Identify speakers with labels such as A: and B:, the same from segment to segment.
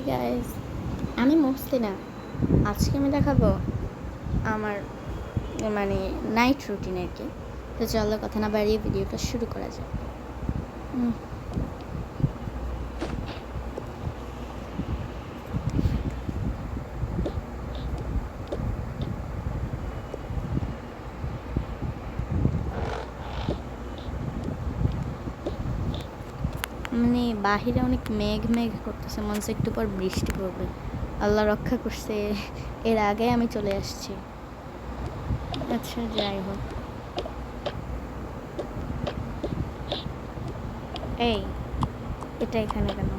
A: Guys, আমি মুছছি না। আজকে আমি দেখাবো আমার মানে নাইট রুটিন আর কি। তো চলো কথা না বাড়িয়ে ভিডিওটা শুরু করা যাক। মানে বাহিরে অনেক মেঘ মেঘ করতেছে, মনে হচ্ছে একটু পর বৃষ্টি পড়বে। আল্লাহ রক্ষা করছে, এর আগে আমি চলে আসছি। আচ্ছা যাই হোক, এই এটা এখানে কেন?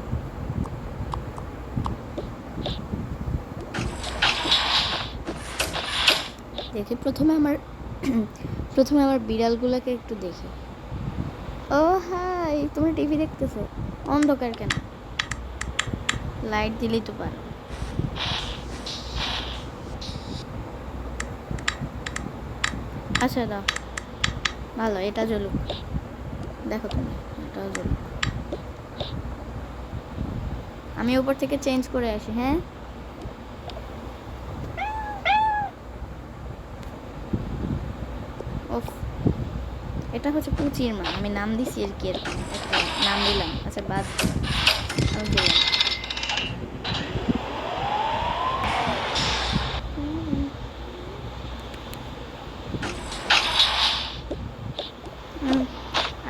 A: দেখি প্রথমে আমার বিড়ালগুলোকে একটু দেখি। ও হাই, তুমি টিভি দেখতেছো? অন্ধকার কেন? লাইট দিলেই তো পারো। আচ্ছা দাও, ভালো, এটা জ্বলুক। দেখো তুমি, এটাও জ্বলুক। আমি উপর থেকে চেঞ্জ করে আসি। হ্যাঁ, ওফ, এটা হচ্ছে পুচির মা। আমি নাম দিছি আর কি, একটা নাম দিলাম। আচ্ছা বাদ, আমি দিলাম।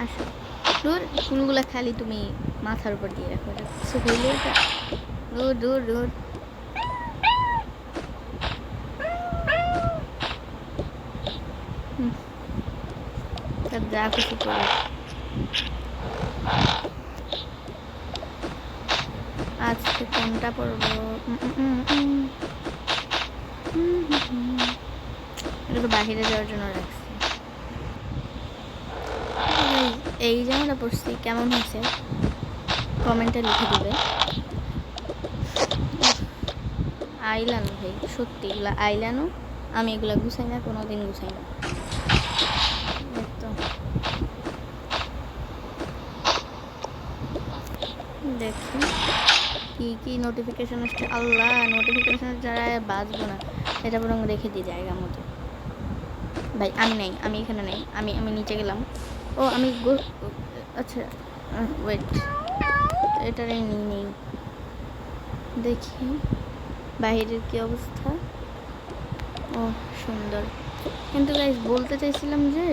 A: আসো, দূর। ফুলগুলা খালি তুমি মাথার উপর দিয়ে রাখো, এটা কিছু হইলে এটা দূর দূর দূর। যা খুশি করে। আজকে কোনটা পড়বো? এটা তো বাহিরে যাওয়ার জন্য রাখছি। এই জামাটা পড়ছি, কেমন হয়েছে কমেন্টে লিখে দিবে। আইলানো ভাই, সত্যি এগুলা আইলানো। আমি এগুলা গুছাই না, কোনোদিন গুছাই না। দেখি কি কি নোটিফিকেশন আসছে। আল্লাহ, নোটিফিকেশনের যারা বাঁচবো না, এটা বরং রেখে দিই জায়গা মতো। ভাই আমি নেই, আমি এখানে নেই, আমি নিচে গেলাম। ও আমি আচ্ছা ওয়েট, এটারে নেই। দেখি বাইরের কি অবস্থা। ও সুন্দর, কিন্তু গাইস বলতে চাইছিলাম যে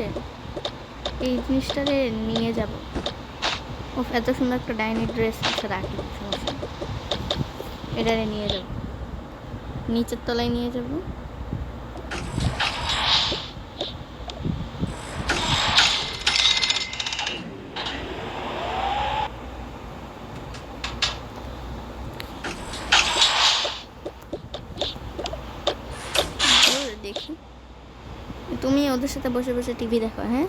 A: এই জিনিসটারে নিয়ে যাব। ও এত সুন্দর একটা ডাইনি ড্রেস আছে, রাখি, সমস্যা। এটারে নিয়ে যাব, নিচের তলায় নিয়ে যাব। দেখি তুমি ওদের সাথে বসে বসে টিভি দেখো। হ্যাঁ,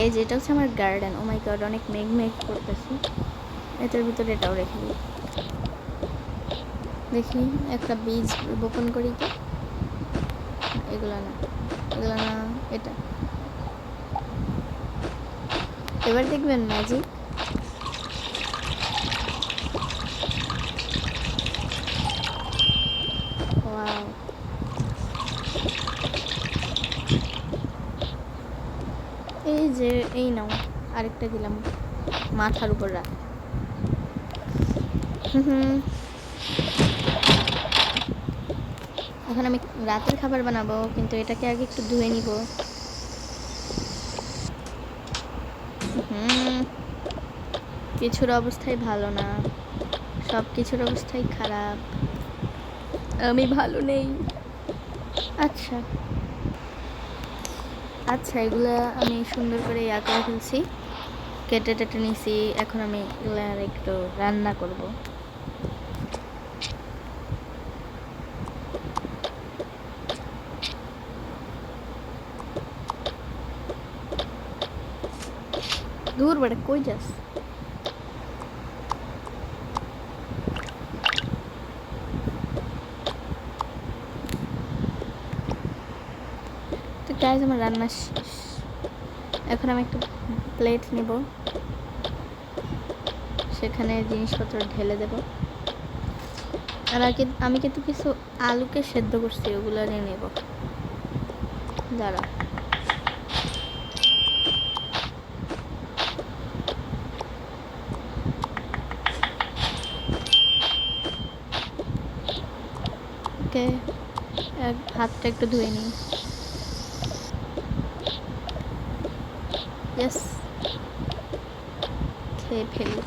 A: এই যেটা হচ্ছে আমার গার্ডেন। ও মাই গড, অনেক মেঘ মেঘ করতেছে। এটার ভিতরে এটাও রেখে দিই। দেখি একটা বীজ বপন করি তো। এগুলো না, এগুলো না, এটা। এবার দেখবেন ম্যাজিক। ওয়াও, এই যে এই নাও, আরেকটা দিলাম মাথার উপর রাখ। এখন আমি রাতের খাবার বানাবো, কিন্তু এটাকে আগে একটু ধুয়ে নিব। কিছুর অবস্থাই ভালো না, সব কিছুর অবস্থাই খারাপ। আমি ভালো নেই। আচ্ছা আচ্ছা, এগুলা আমি সুন্দর করে ইয়া করে ফেলছি, কেটে টেটে নিছি। এখন আমি এগুলা একটু রান্না করব। দূর বেটা, কই যাস? তো গাইস, আমার রান্না শেষ। এখন আমি একটা প্লেট নেব, সেখানে জিনিসপত্র ঢেলে দেব। আর আমি কিন্তু কিছু আলুকে সেদ্ধ করছি, ওগুলো নিয়ে নেব। দাঁড়া, ওকে, হাতটা একটু ধুয়ে নিই। ইয়েস, খেয়ে ফেলি।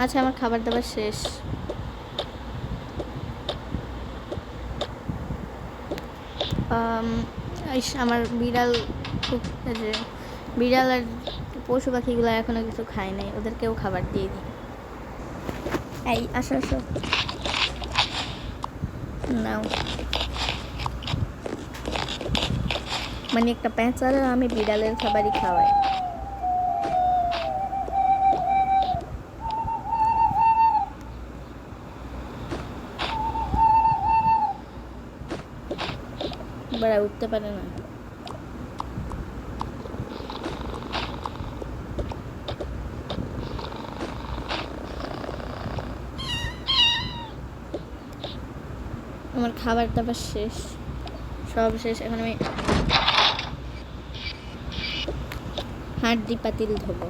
A: আচ্ছা, আমার খাবার দাবার শেষ। আমার বিড়াল খুব, যে বিড়াল আর পশু পাখিগুলো এখনো কিছু খায় নাই, ওদেরকেও খাবার দিয়ে দিই। এই আসো আসো, নাও। মানে একটা পেঁচারও আমি বিড়ালের খাবারই খাওয়াই। বাড়া উঠতে পারে না। আমার খাবার দাবার শেষ, সব শেষ। এখন আমি হাঁড়ি পাতিল ধোবো।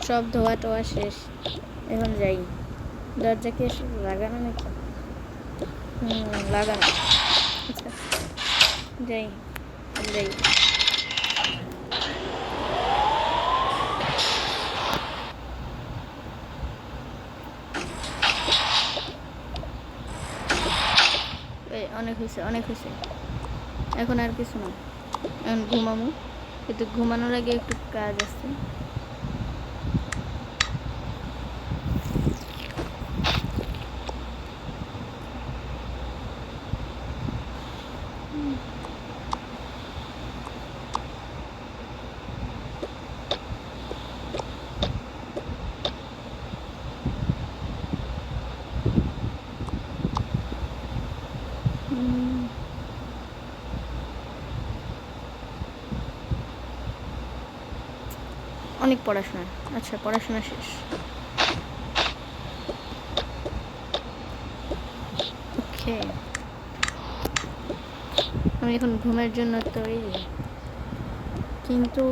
A: সব ধোয়া টোয়া শেষ, এখন যাই। দরজা কি লাগানো নাকি? লাগানো। আচ্ছা, যাই যাই। অনেক হয়েছে, অনেক হয়েছে, এখন আর কিছু না। এখন ঘুমামো, কিন্তু ঘুমানোর আগে একটু কাজ আছে। অনেক পড়াশোনা। আচ্ছা, পড়াশোনা শেষ। ওকে, আমি এখন ঘুমের জন্য তৈরি। কিন্তু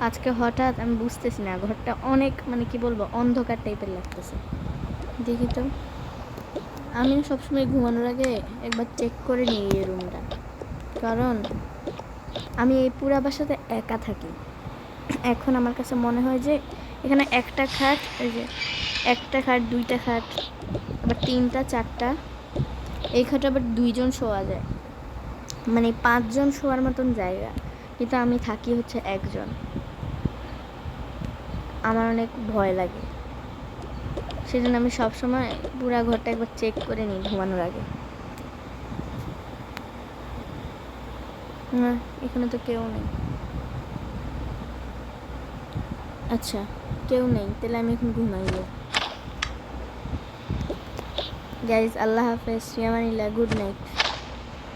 A: আজকে হঠাৎ আমি বুঝতেছি না, ঘরটা অনেক, মানে কি বলবো, অন্ধকার টাইপের লাগতেছে। দেখি তো, আমি সবসময় ঘুমানোর আগে একবার চেক করে নিই এই রুমটা, কারণ আমি এই পুরা বাসাতে একা থাকি। এখন আমার কাছে মনে হয় যে এখানে একটা খাট, এই যে একটা খাট, দুইটা খাট, আবার তিনটা চারটা, এই খাটে আবার দুইজন শোয়া যায়, মানে 5 জন শোয়ার মতন জায়গা। কিন্তু আমি থাকি হচ্ছে একজন, আমার অনেক ভয় লাগে। সেই জন্য আমি সবসময় পুরা ঘরটা একবার চেক করে নিই ঘুমানোর আগে। না, এখানে তো কেউ নেই। আচ্ছা, কেউ নেই, তাহলে আমি এখন ঘুমাইব। গাইজ, আল্লাহ হাফেজ, ফিয়ামানিল্লাহ, গুড নাইট।